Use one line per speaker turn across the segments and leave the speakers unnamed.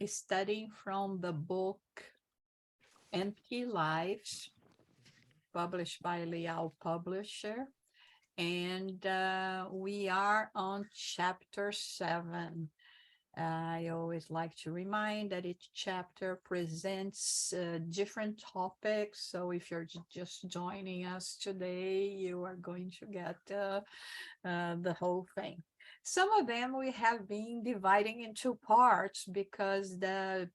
studying from the book Empty Lives, published by Leal Publisher. And we are on chapter 7. I always like to remind that each chapter presents different topics. So if you're just joining us today, you are going to get the whole thing. Some of them we have been dividing into parts because the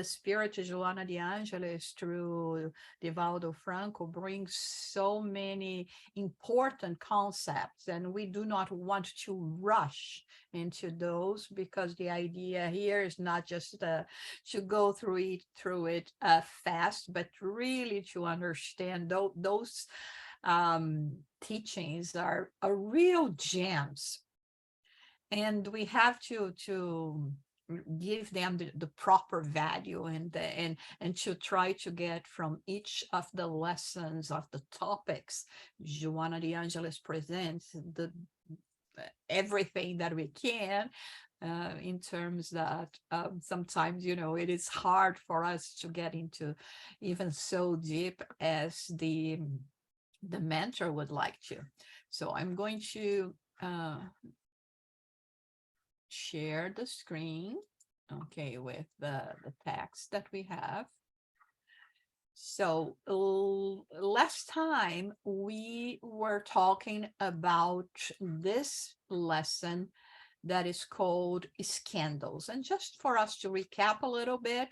Spirit Joanna de Angelis through Divaldo Franco brings so many important concepts, and we do not want to rush into those because the idea here is not just to go through it fast, but really to understand those teachings are real gems, and we have to give them the proper value, and to try to get from each of the lessons of the topics Joanna de Angelis presents the everything that we can, in terms that sometimes it is hard for us to get into even so deep as the mentor would like to. So I'm going to share the screen, okay, with the text that we have. So last time we were talking about this lesson that is called scandals. And just for us to recap a little bit,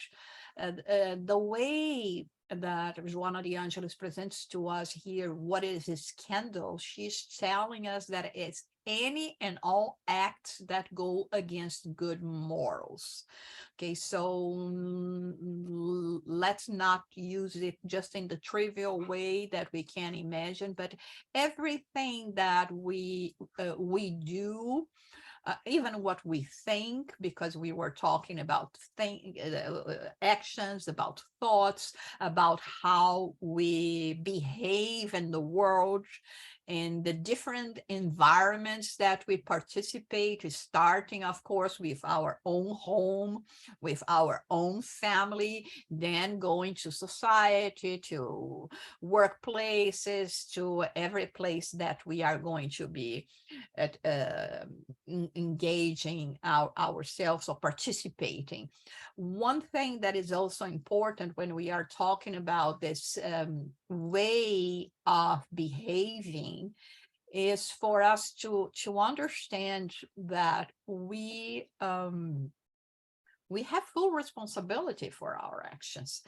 the way that Joanna de Angelis presents to us here, what is a scandal? She's telling us that it's any and all acts that go against good morals. Okay, so let's not use it just in the trivial way that we can imagine, but everything that we do, even what we think, because we were talking about actions, about thoughts, about how we behave in the world, and the different environments that we participate, starting, of course, with our own home, with our own family, then going to society, to workplaces, to every place that we are going to be at engaging ourselves or participating. One thing that is also important when we are talking about this way of behaving is for us to understand that we have full responsibility for our actions.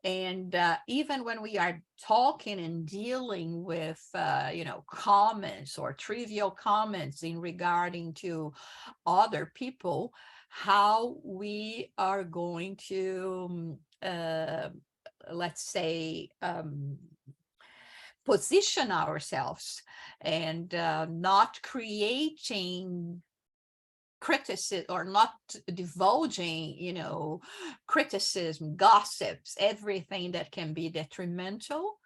And even when we are talking and dealing with, comments or trivial comments in regarding to other people, how we are going to, let's say, position ourselves, and not creating criticism, or not divulging, criticism, gossips, everything that can be detrimental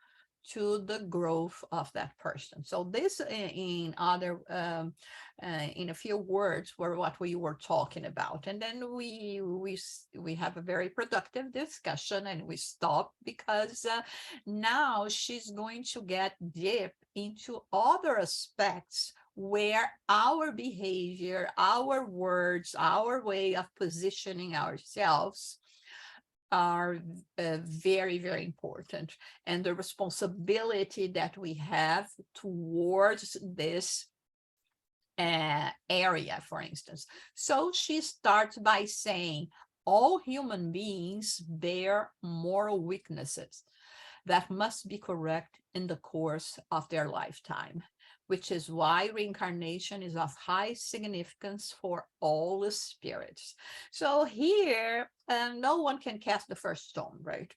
to the growth of that person. So this, in a few words, were what we were talking about. And then we have a very productive discussion, and we stop because now she's going to get deep into other aspects where our behavior, our words, our way of positioning ourselves are very, very important, and the responsibility that we have towards this area, for instance. So she starts by saying, all human beings bear moral weaknesses that must be corrected in the course of their lifetime, which is why reincarnation is of high significance for all the spirits. So here, no one can cast the first stone, right?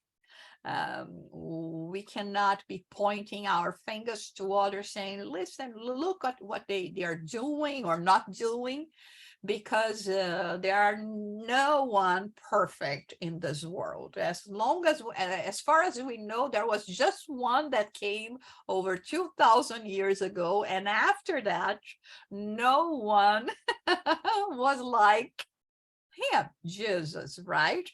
We cannot be pointing our fingers to others saying, listen, look at what they are doing or not doing, because there are no one perfect in this world. As far as we know, there was just one that came over 2,000 years ago, and after that, no one was like him, Jesus, right?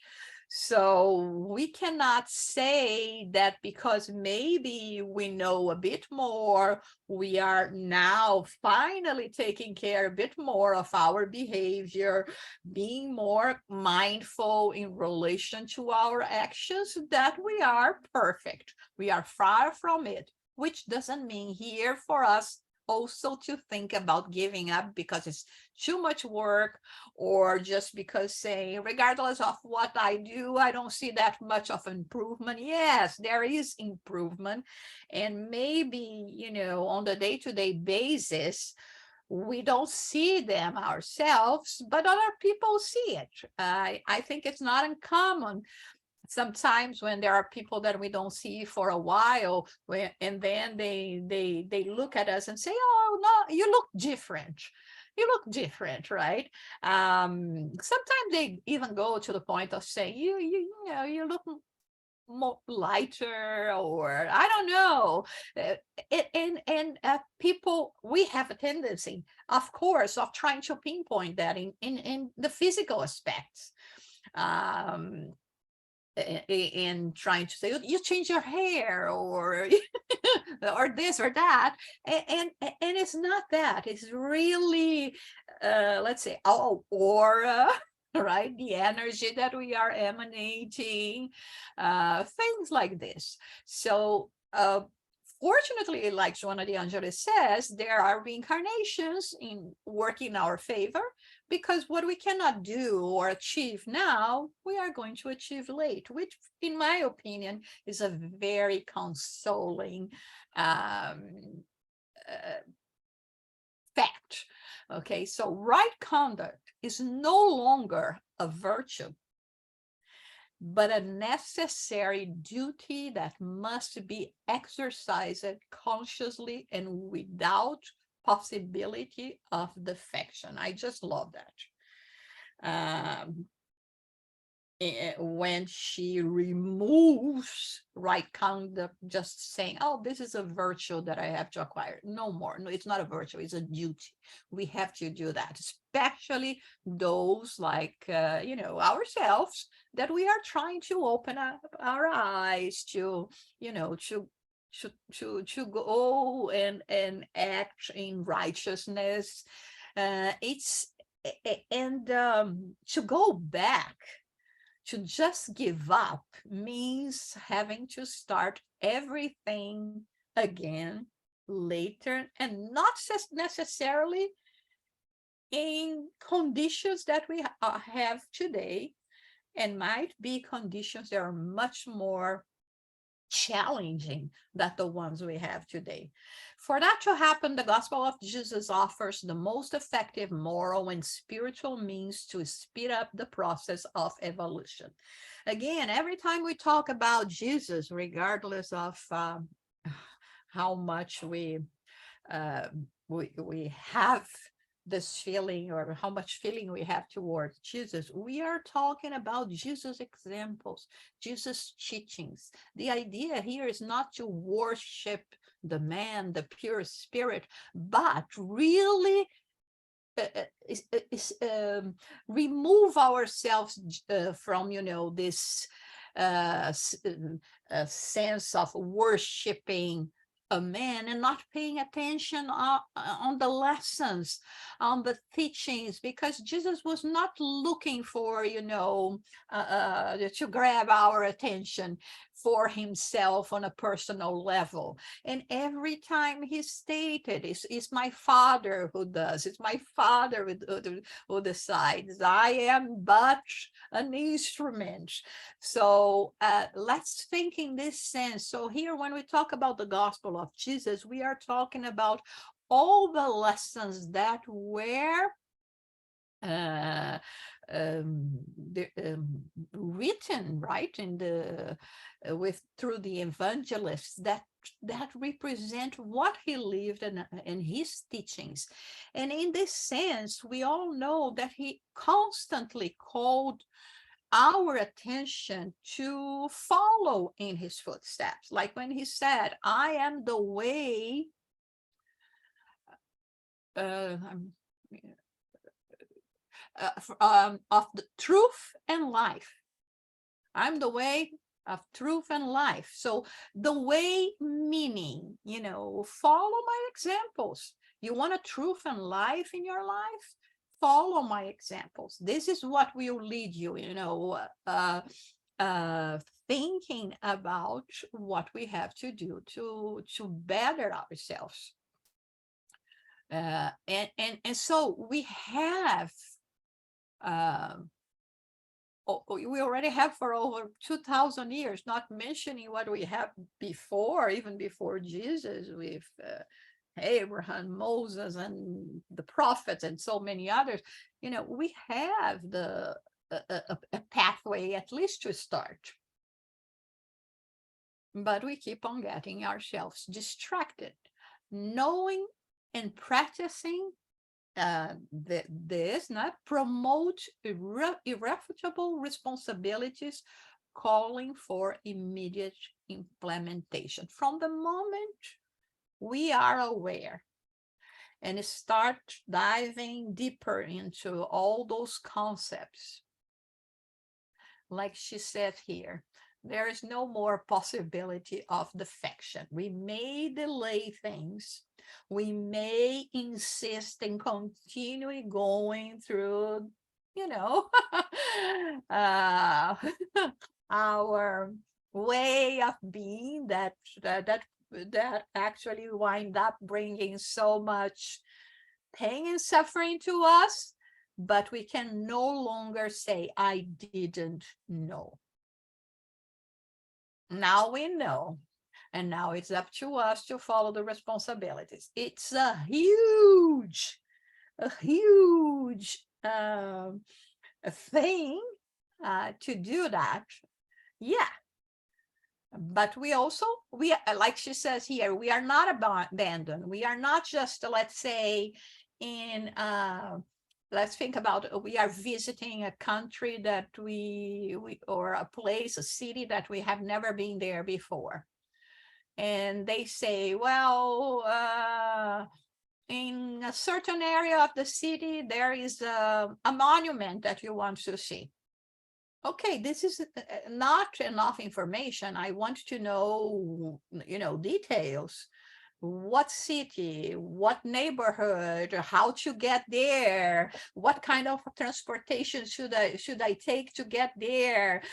So we cannot say that because maybe we know a bit more, we are now finally taking care a bit more of our behavior, being more mindful in relation to our actions, that we are perfect. We are far from it, which doesn't mean here for us also to think about giving up because it's too much work, or just because saying, regardless of what I do, I don't see that much of improvement. Yes, there is improvement. And maybe, on the day-to-day basis, we don't see them ourselves, but other people see it. I think it's not uncommon sometimes when there are people that we don't see for a while, and then they look at us and say, oh no, you look different, right? Sometimes they even go to the point of saying, you look more lighter, or I don't know. People, we have a tendency, of course, of trying to pinpoint that in the physical aspects, in trying to say, you change your hair, or or this or that, and it's not that. It's really, let's say, our aura, right? The energy that we are emanating, things like this. So fortunately, like Joanna de Angelis says, there are reincarnations in work in our favor, because what we cannot do or achieve now, we are going to achieve late, which, in my opinion, is a very consoling fact. Okay, so right conduct is no longer a virtue, but a necessary duty that must be exercised consciously and without possibility of defection. I just love that. When she removes right conduct, just saying, oh, this is a virtue that I have to acquire. No more. No, it's not a virtue, it's a duty. We have to do that, especially those like, ourselves, that we are trying to open up our eyes to, to go and act in righteousness. It's and to go back, to just give up, means having to start everything again later, and not necessarily in conditions that we have today, and might be conditions that are much more challenging than the ones we have today. For that to happen, the gospel of Jesus offers the most effective moral and spiritual means to speed up the process of evolution. Again, every time we talk about Jesus, regardless of how much we have this feeling, or how much feeling we have towards Jesus, we are talking about Jesus examples, Jesus teachings. The idea here is not to worship the man, the pure spirit, but really remove ourselves from, this sense of worshiping a man and not paying attention on the lessons, on the teachings, because Jesus was not looking for, to grab our attention for himself on a personal level. And every time he stated, it's my Father who does, it's my Father who decides. I am but an instrument. So let's think in this sense. So here, when we talk about the gospel of Jesus, we are talking about all the lessons that were written, right, in the through the evangelists, that represent what he lived and his teachings. And in this sense, we all know that he constantly called our attention to follow in his footsteps, like when he said, I am the way, of the truth and life. I'm the way of truth and life. So the way meaning, follow my examples. You want a truth and life in your life? Follow my examples. This is what will lead you, thinking about what we have to do to better ourselves. And so we have we already have for over 2,000 years, not mentioning what we have before, even before Jesus, with Abraham, Moses, and the prophets, and so many others. We have a pathway at least to start. But we keep on getting ourselves distracted. Knowing and practicing this not promote irrefutable responsibilities, calling for immediate implementation. From the moment we are aware and start diving deeper into all those concepts, like she said here, there is no more possibility of defection. We may delay things. We may insist in continuing going through, our way of being that actually wind up bringing so much pain and suffering to us. But we can no longer say, I didn't know. Now we know. And now it's up to us to follow the responsibilities. It's a huge thing to do that. Yeah. But we like she says here, we are not abandoned. We are not just, let's say, let's think about, we are visiting a country that we or a place, a city that we have never been there before. And they say, well, in a certain area of the city, there is a monument that you want to see. Okay, this is not enough information. I want to know, details. What city, what neighborhood, how to get there, what kind of transportation should I take to get there,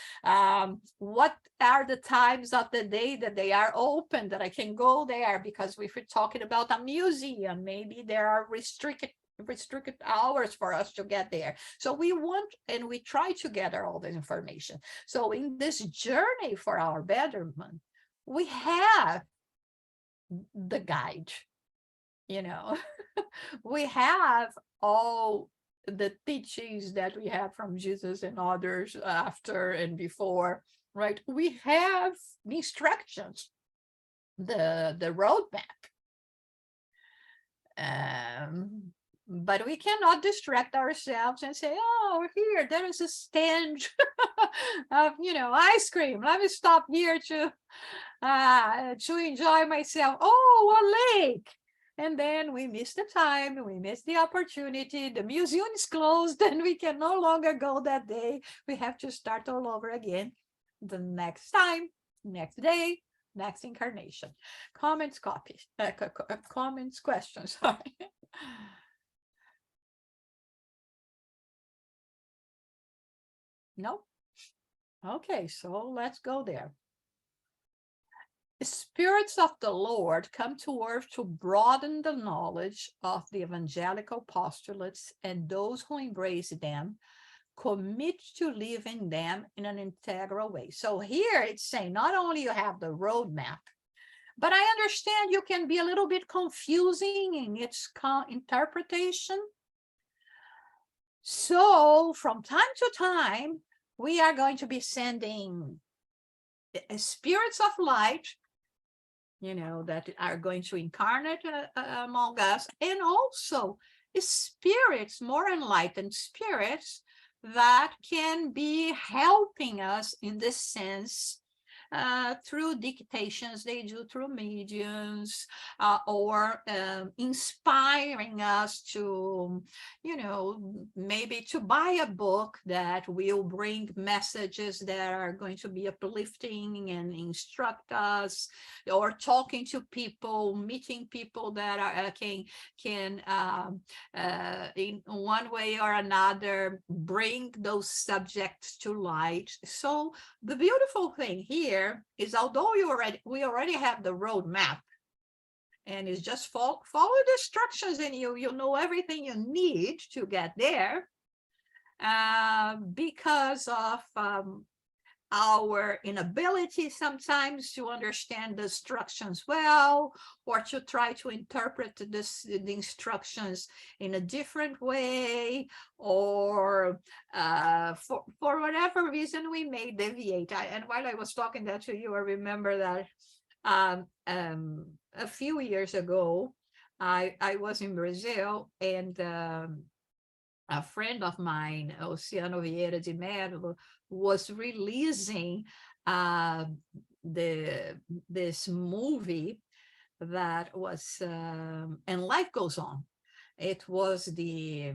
what are the times of the day that they are open, that I can go there, because if we're talking about a museum, maybe there are restricted hours for us to get there. So we want, and we try to gather all this information. So in this journey for our betterment, we have the guide, we have all the teachings that we have from Jesus and others after and before, right? We have the instructions, the roadmap. But we cannot distract ourselves and say, oh, here, there is a stand of, ice cream. Let me stop here to enjoy myself. Oh, a lake. And then we miss the time, we miss the opportunity, the museum is closed, and we can no longer go that day. We have to start all over again the next time, next day, next incarnation. Comments, questions, sorry. No? Okay, so let's go there. Spirits of the Lord come to earth to broaden the knowledge of the evangelical postulates, and those who embrace them commit to living them in an integral way. So here it's saying not only you have the roadmap, but I understand you can be a little bit confusing in its interpretation. So from time to time, we are going to be sending spirits of light, that are going to incarnate among us, and also spirits, more enlightened spirits, that can be helping us in this sense through dictations they do through mediums, or inspiring us to, maybe to buy a book that will bring messages that are going to be uplifting and instruct us, or talking to people, meeting people that are, can in one way or another bring those subjects to light. So the beautiful thing here is, although we already have the roadmap, and it's just follow the instructions, and you know everything you need to get there, because of our inability sometimes to understand the instructions well, or to try to interpret the instructions in a different way, or for whatever reason we may deviate. And while I was talking that to you, I remember that a few years ago, I was in Brazil, and a friend of mine, Luciano Vieira de Mello, was releasing this movie that was And Life Goes On. It was the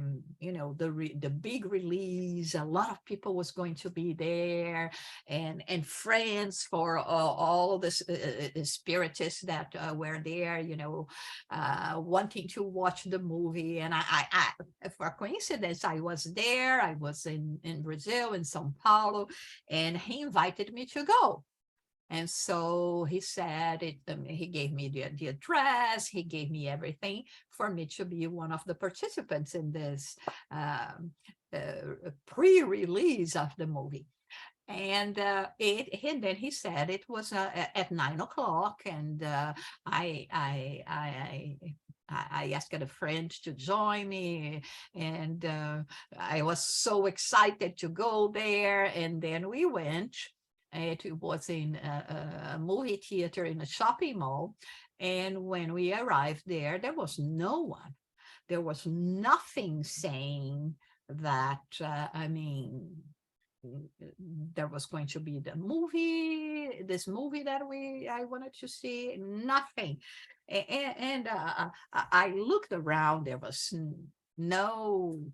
big release. A lot of people was going to be there, and friends for all the spiritists that were there, wanting to watch the movie. And I for coincidence, I was there. I was in Brazil, in São Paulo, and he invited me to go. And so he said he gave me the address, he gave me everything for me to be one of the participants in this pre-release of the movie. And then he said it was at 9 o'clock, and I asked a friend to join me, and I was so excited to go there. And then we went. It was in a movie theater in a shopping mall. And when we arrived there, there was no one. There was nothing saying that, there was going to be this movie that I wanted to see, nothing. And I looked around, there was nothing,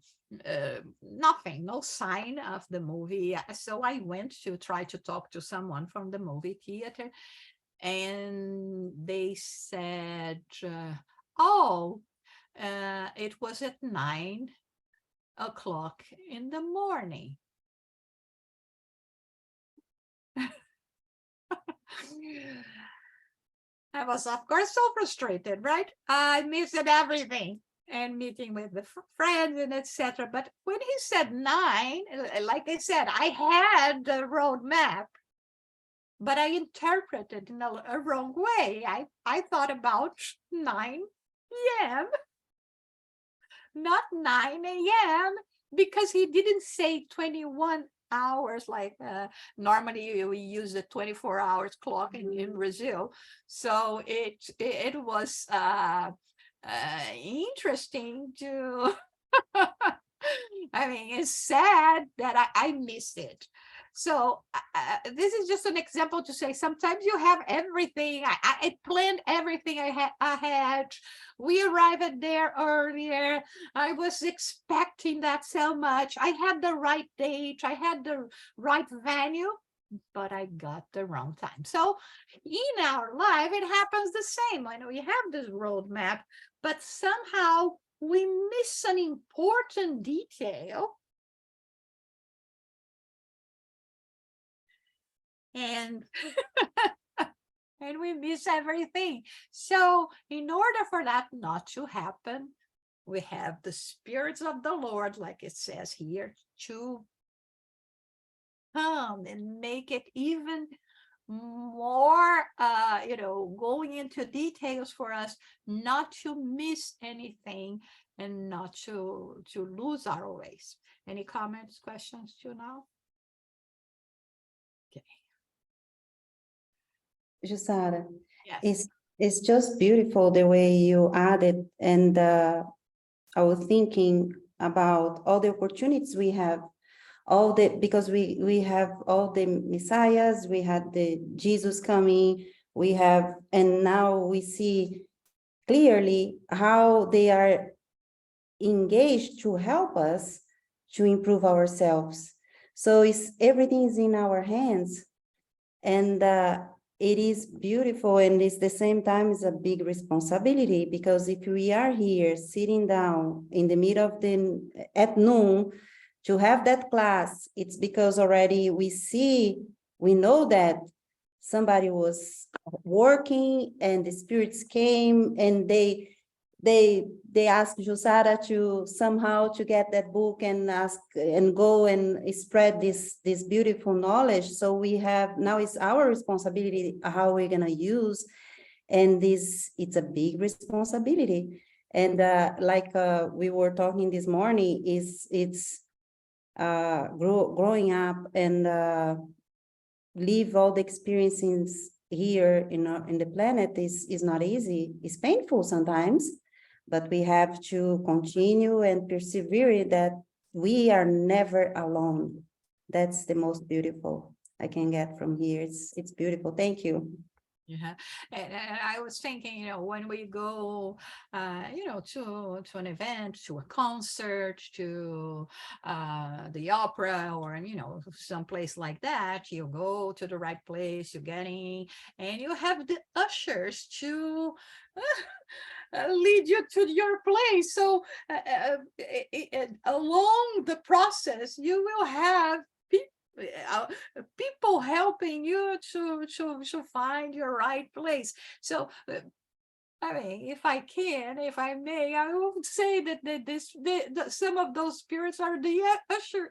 no sign of the movie. So I went to try to talk to someone from the movie theater, and they said, it was at 9 o'clock in the morning. I was, of course, so frustrated, right? I missed everything, and meeting with the friends and etc. But when he said 9, like I said, I had the roadmap, but I interpreted in a wrong way. I thought about 9 p.m., not 9 a.m., because he didn't say 21 hours like normally we use the 24 hours clock in Brazil. So it was interesting to it's sad that I missed it. So this is just an example to say sometimes you have everything. I planned everything I had. We arrived there earlier. I was expecting that so much. I had the right date. I had the right venue, but I got the wrong time. So in our life, it happens the same. I know we have this roadmap, but somehow we miss an important detail. And we miss everything. So in order for that not to happen, we have the spirits of the Lord, like it says here, to come and make it even more, going into details for us, not to miss anything and not to lose our ways. Any comments, questions to now? Okay.
Jussara,
Yes.
it's just beautiful the way you added, and I was thinking about all the opportunities we have all the, because we have all the messiahs, we had the Jesus coming, we have, and now we see clearly how they are engaged to help us to improve ourselves. So it's, everything is in our hands, and it is beautiful, and it's the same time it's a big responsibility, because if we are here sitting down in the middle of the, at noon, to have that class, it's because already we know that somebody was working and the spirits came and they asked Jusara to somehow to get that book and ask and go and spread this beautiful knowledge. So we have, now it's our responsibility how we're gonna use, and this, it's a big responsibility. And like we were talking this morning, it's growing up and live all the experiences here in the planet is not easy. It's painful sometimes, but we have to continue and persevere that we are never alone. That's the most beautiful I can get from here. It's beautiful. Thank you.
Yeah, and I was thinking, when we go, to an event, to a concert, to the opera, or some place like that, you go to the right place, you get in, and you have the ushers to lead you to your place. So along the process, you will have people helping you to find your right place. So I mean, if I may, I would say that some of those spirits are the ushers,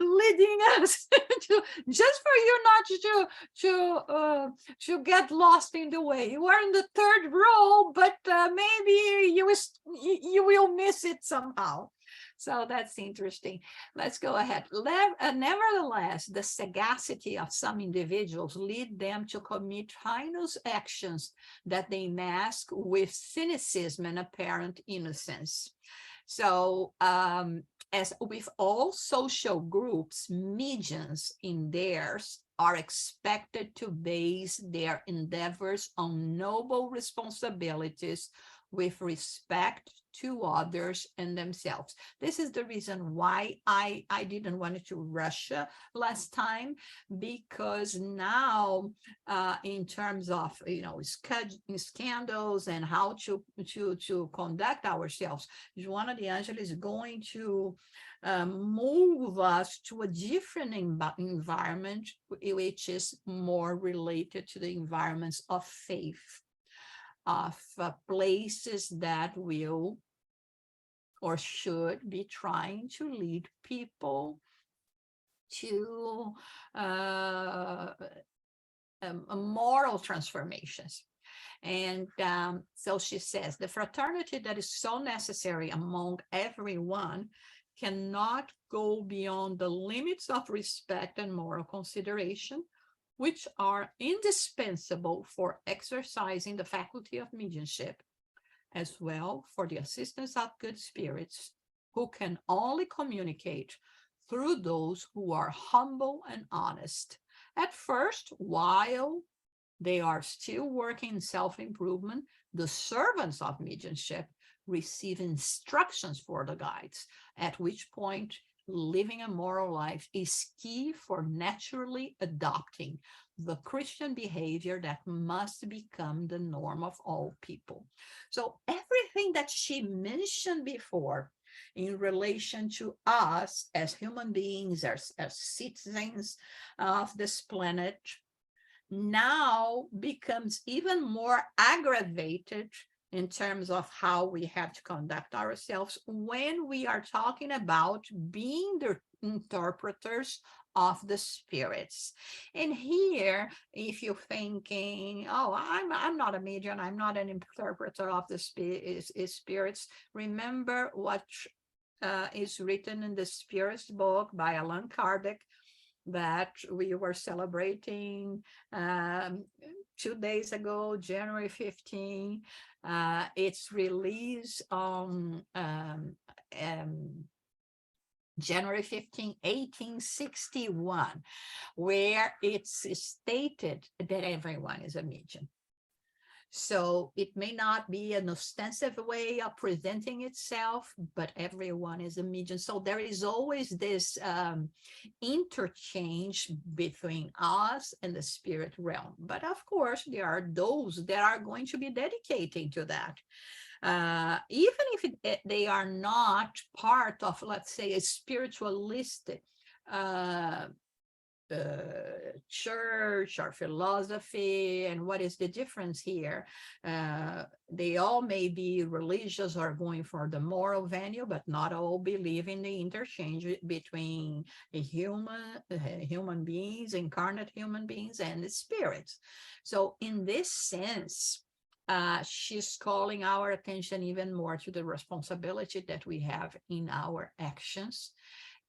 leading us just for you not to get lost in the way. You are in the third row, but maybe you will miss it somehow. So that's interesting. Let's go ahead. Nevertheless, the sagacity of some individuals lead them to commit heinous actions that they mask with cynicism and apparent innocence. So, as with all social groups, medians in theirs are expected to base their endeavors on noble responsibilities with respect to others and themselves. This is the reason why I didn't want to Russia last time, because now in terms of scandals and how to conduct ourselves, Joanna de Angelis is going to move us to a different environment, which is more related to the environments of faith, of places that will or should be trying to lead people to moral transformations. And so she says, the fraternity that is so necessary among everyone cannot go beyond the limits of respect and moral consideration, which are indispensable for exercising the faculty of mediumship, as well for the assistance of good spirits, who can only communicate through those who are humble and honest. At first, while they are still working in self-improvement, the servants of mediumship receive instructions for the guides, at which point living a moral life is key for naturally adopting the Christian behavior that must become the norm of all people. So everything that she mentioned before in relation to us as human beings, as citizens of this planet, now becomes even more aggravated in terms of how we have to conduct ourselves when we are talking about being the interpreters of the spirits. And here, if you're thinking, oh, I'm not a medium, I'm not an interpreter of the spirits, remember what is written in the Spirits book by Allan Kardec that we were celebrating 2 days ago, January 15. It's released on January 15, 1861, where it's stated that everyone is a medium. So it may not be an ostensive way of presenting itself, but everyone is a medium. So there is always this interchange between us and the spirit realm. But of course, there are those that are going to be dedicated to that. Even if they are not part of, let's say, a spiritualistic church or philosophy. And what is the difference here? They all may be religious or going for the moral venue, but not all believe in the interchange between human beings, incarnate human beings, and the spirits. So in this sense, she's calling our attention even more to the responsibility that we have in our actions.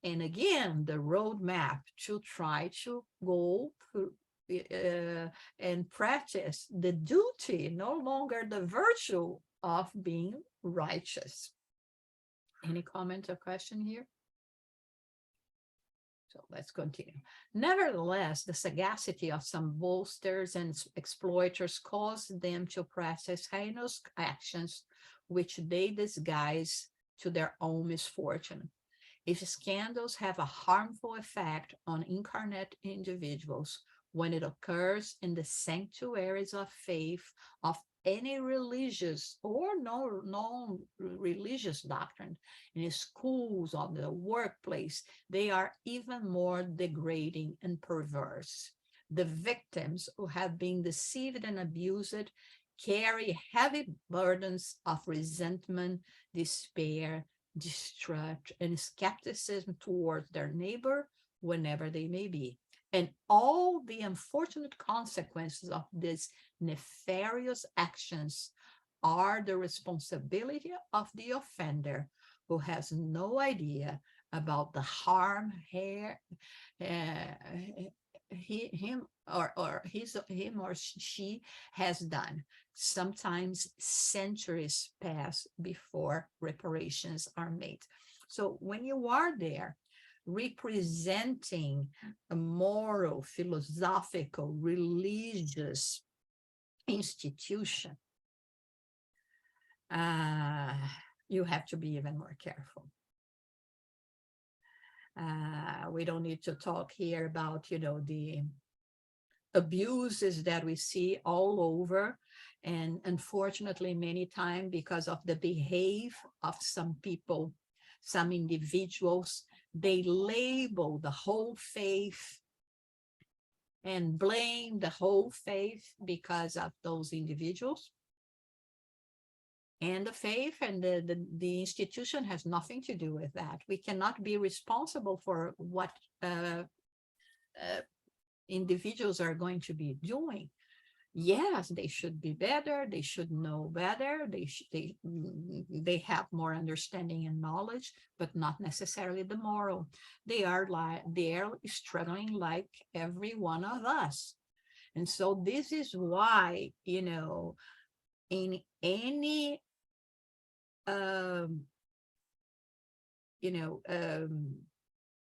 And again, the roadmap to try to go through and practice the duty, no longer the virtue of being righteous. Any comment or question here? So let's continue. Nevertheless, the sagacity of some boasters and exploiters caused them to practice heinous actions which they disguise to their own misfortune. If scandals have a harmful effect on incarnate individuals, when it occurs in the sanctuaries of faith of any religious or non-religious doctrine, in schools, on the workplace, they are even more degrading and perverse. The victims who have been deceived and abused carry heavy burdens of resentment, despair, distrust, and skepticism towards their neighbor, whenever they may be. And all the unfortunate consequences of these nefarious actions are the responsibility of the offender, who has no idea about the harm him or she has done. Sometimes centuries pass before reparations are made. So when you are there representing a moral, philosophical, religious institution, you have to be even more careful. We don't need to talk here about, the abuses that we see all over. And unfortunately, many times, because of the behavior of some people, some individuals, they label the whole faith and blame the whole faith because of those individuals. And the faith and the institution has nothing to do with that. We cannot be responsible for what individuals are going to be doing. Yes, they should be better. They should know better. They have more understanding and knowledge, but not necessarily the moral. They're struggling like every one of us. And so this is why, in any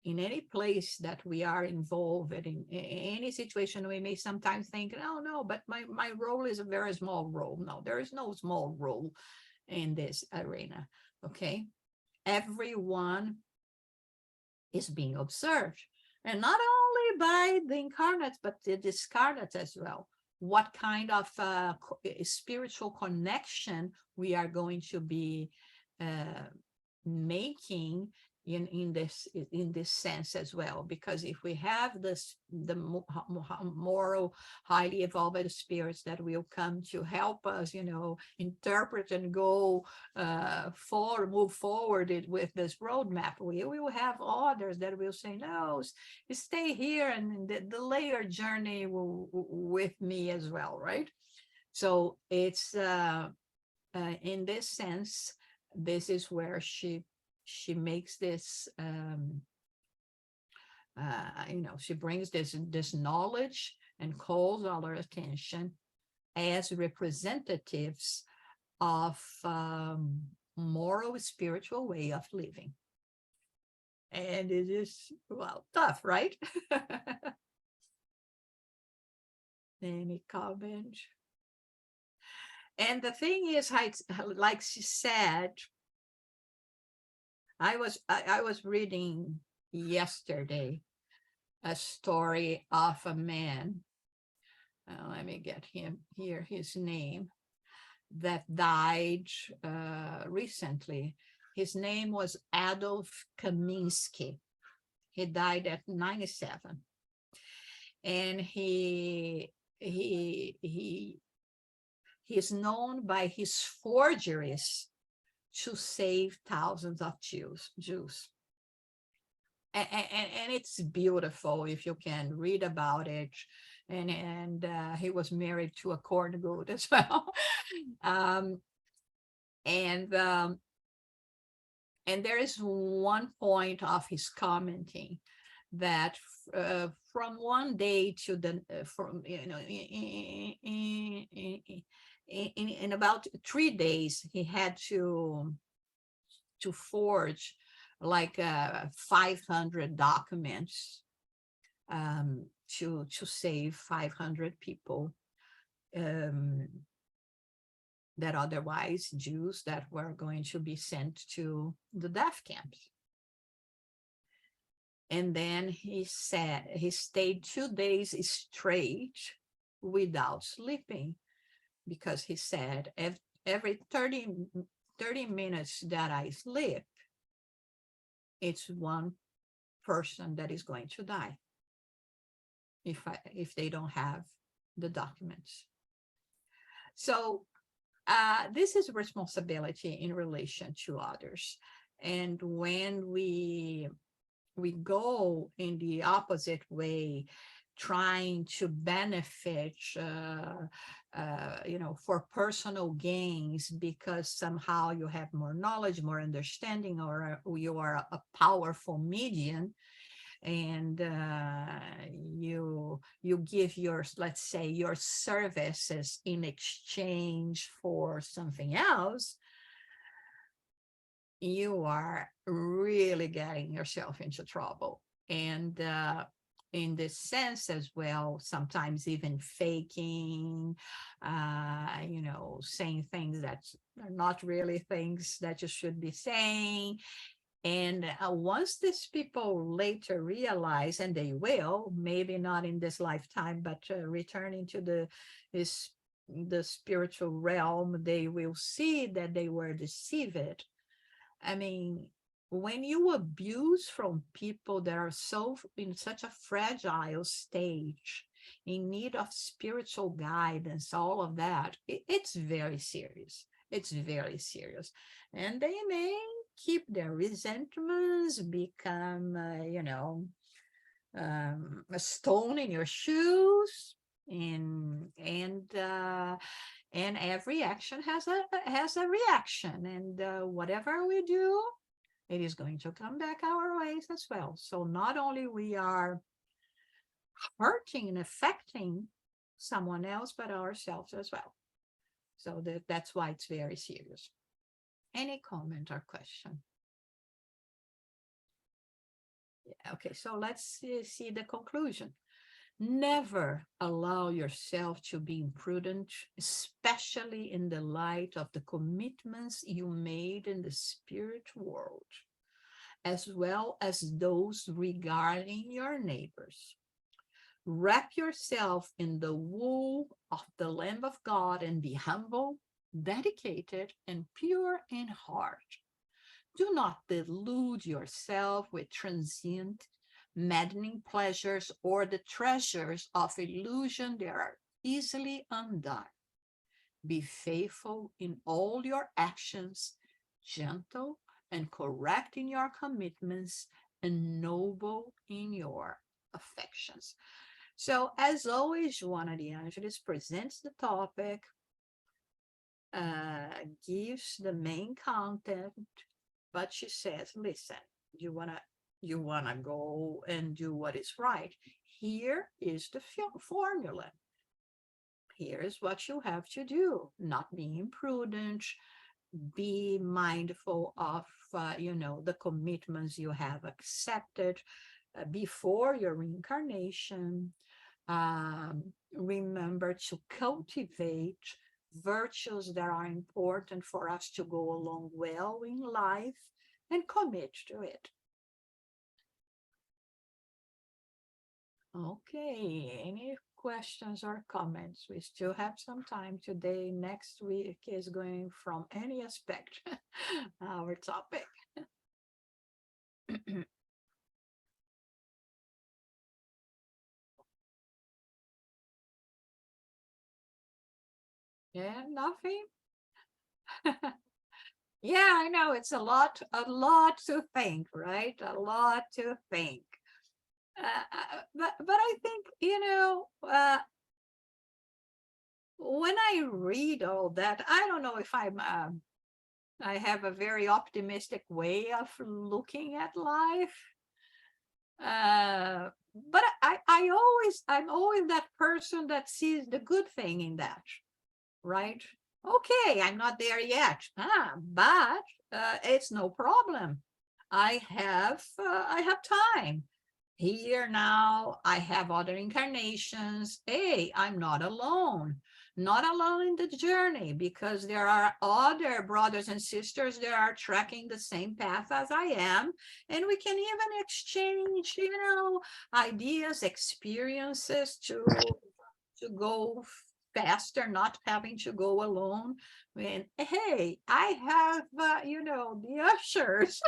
in any place that we are involved in any situation, we may sometimes think, oh no, but my role is a very small role. No, there is no small role in this arena. Okay, everyone is being observed, and not only by the incarnates, but the discarnates as well. What kind of spiritual connection we are going to be making in this sense as well, because if we have the moral, highly evolved spirits that will come to help us, interpret and go move forward with this roadmap, we will have others that will say, no, stay here and delay your journey with me as well, right? So it's in this sense, this is where she makes this, she brings this knowledge and calls our attention as representatives of moral, spiritual way of living. And it is, well, tough, right? Any comment? And the thing is, like she said, I was reading yesterday a story of a man. Let me get him here, his name, that died recently. His name was Adolf Kaminsky. He died at 97. And he's known by his forgeries to save thousands of Jews. And it's beautiful if you can read about it. And he was married to a corn goat as well. um, and there is one point of his commenting that from one day to the from in about 3 days he had to forge like 500 documents to save 500 people that otherwise Jews that were going to be sent to the death camps. And then he said he stayed 2 days straight without sleeping, because he said, every 30 minutes that I sleep, it's one person that is going to die if they don't have the documents. So this is responsibility in relation to others. And when we go in the opposite way, trying to benefit, for personal gains, because somehow you have more knowledge, more understanding, or you are a powerful medium, and you give your, let's say, your services in exchange for something else, you are really getting yourself into trouble. And in this sense as well, sometimes even faking, saying things that are not really things that you should be saying. And once these people later realize, and they will, maybe not in this lifetime, but returning to the spiritual realm, they will see that they were deceived. I mean, when you abuse from people that are so in such a fragile stage, in need of spiritual guidance, all of that, it's very serious. It's very serious. And they may keep their resentments, become, a stone in your shoes. And every action has a reaction, and whatever we do, it is going to come back our ways as well. So not only we are hurting and affecting someone else, but ourselves as well. So that's why it's very serious. Any comment or question? Yeah, okay, so let's see the conclusion. Never allow yourself to be imprudent, especially in the light of the commitments you made in the spirit world, as well as those regarding your neighbors. Wrap yourself in the wool of the Lamb of God and be humble, dedicated, and pure in heart. Do not delude yourself with transient, maddening pleasures or the treasures of illusion that are easily undone. Be faithful in all your actions, gentle and correct in your commitments, and noble in your affections. So, as always, Joanna de Angelis presents the topic, gives the main content, but she says, listen, you wanna go and do what is right. Here is the formula. Here's what you have to do. Not be imprudent, be mindful of, the commitments you have accepted before your reincarnation. Remember to cultivate virtues that are important for us to go along well in life and commit to it. Okay, any questions or comments? We still have some time today. Next week is going from any aspect, our topic. Yeah, nothing. Yeah, I know it's a lot to think, right? A lot to think. But I think, when I read all that, I don't know if I have a very optimistic way of looking at life. But I'm always that person that sees the good thing in that, right? Okay, I'm not there yet, but it's no problem. I have time. Here now, I have other incarnations. Hey, I'm not alone in the journey, because there are other brothers and sisters that are tracking the same path as I am. And we can even exchange, ideas, experiences to go faster, not having to go alone. And hey, I have, the ushers,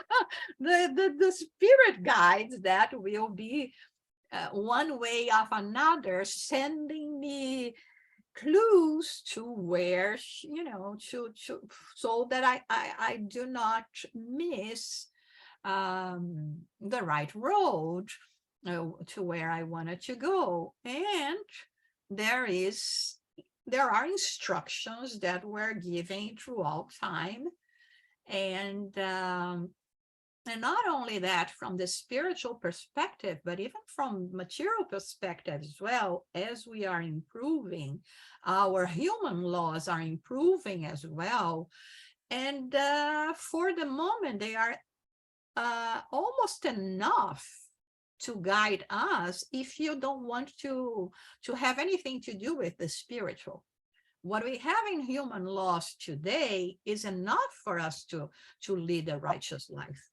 the spirit guides that will be one way of another sending me clues to where, so that I do not miss the right road to where I wanted to go. And there are instructions that were given throughout time. And not only that, from the spiritual perspective, but even from material perspective as well, as we are improving, our human laws are improving as well. And for the moment, they are almost enough to guide us if you don't want to have anything to do with the spiritual. What we have in human laws today is enough for us to lead a righteous life.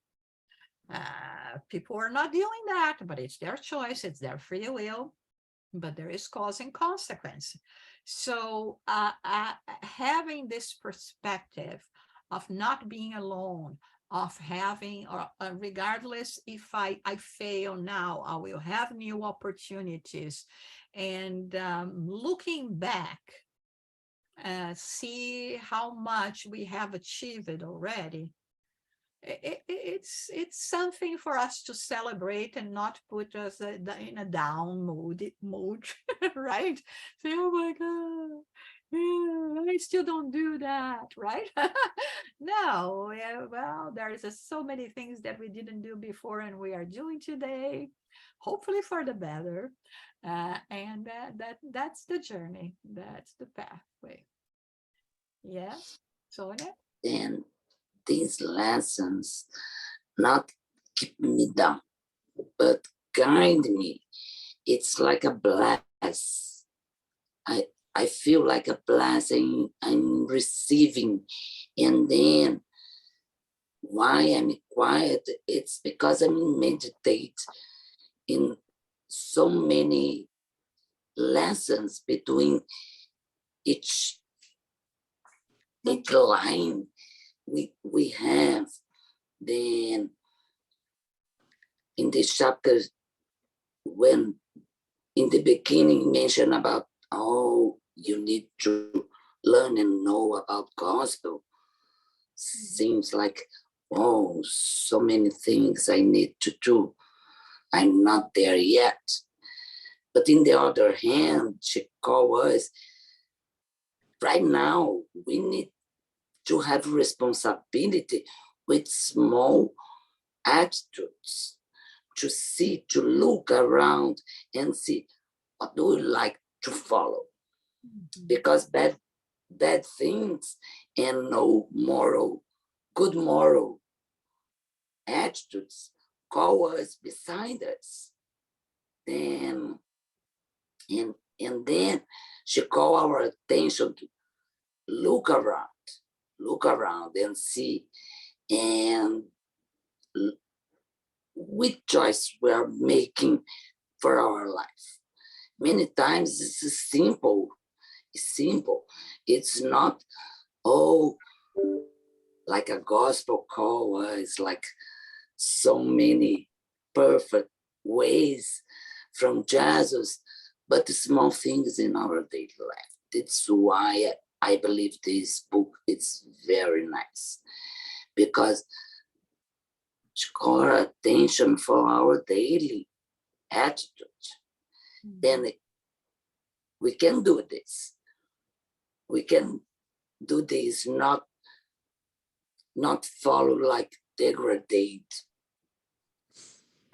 People are not doing that, but it's their choice, it's their free will, but there is cause and consequence. So having this perspective of not being alone, of having, or regardless if I fail now, I will have new opportunities. And looking back, see how much we have achieved already. It's something for us to celebrate and not put us in a down mood, right? Say, oh my God, yeah, I still don't do that, right? No, yeah, well, there's so many things that we didn't do before and we are doing today, hopefully for the better. And that's the journey, that's the pathway. Yes, Sonia?
And these lessons not keep me down, but guide me. It's like a bless. I feel like a blessing I'm receiving. And then why I'm quiet, it's because I'm meditate in so many lessons between each line we have. Then in this chapter, when in the beginning mention about, oh, you need to learn and know about gospel, seems like, oh, so many things I need to do. I'm not there yet. But in the other hand, she called us, right now, we need to have responsibility with small attitudes, to see, to look around and see what do we like to follow. Because bad things and no good moral attitudes call us beside us. Then and then she call our attention to look around and see and which choice we are making for our life. Many times it's simple. It's simple. It's not, oh, like a gospel call. It's like so many perfect ways from Jesus, but small things in our daily life. That's why I believe this book is very nice, because to call our attention for our daily attitude. Then we can do this. We can do this, not follow like degraded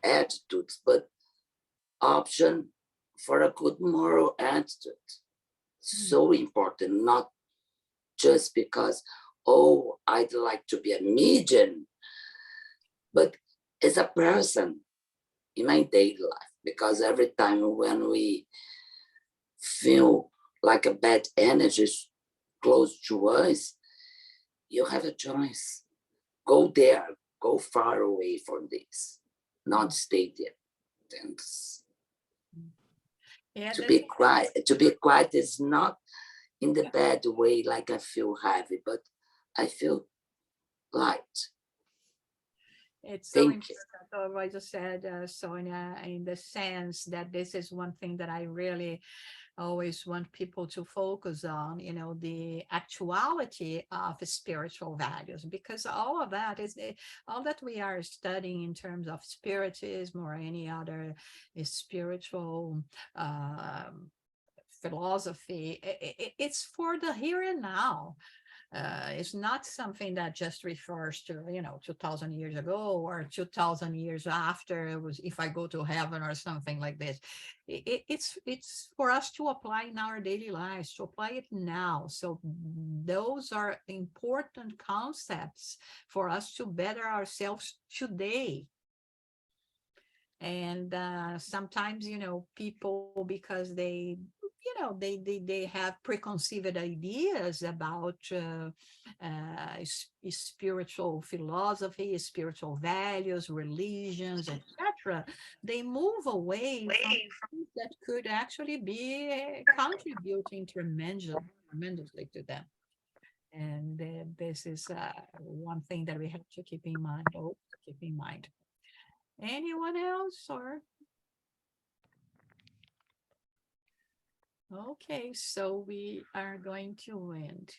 attitudes, but option for a good moral attitude. So important, not just because, oh, I'd like to be a medium, but as a person in my daily life, because every time when we feel like a bad energy is close to us, you have a choice. Go there, go far away from this, not stay there. And
Yeah,
to be quiet is not in the bad way, like I feel heavy, but I feel light.
it's so
Thank you.
important, what you said, Sonia, in the sense that this is one thing that I really always want people to focus on, the actuality of spiritual values, because all of that is all that we are studying in terms of spiritism or any other spiritual philosophy. It's for the here and now. It's not something that just refers to 2000 years ago or 2000 years after it was, if I go to heaven or something like this. It's for us to apply in our daily lives, to apply it now. So those are important concepts for us to better ourselves today. And sometimes people, because they have preconceived ideas about spiritual philosophy, spiritual values, religions, etc. They move away from things that could actually be contributing tremendously to them. And this is one thing that we have to keep in mind. Anyone else? Or okay, so we are going to end.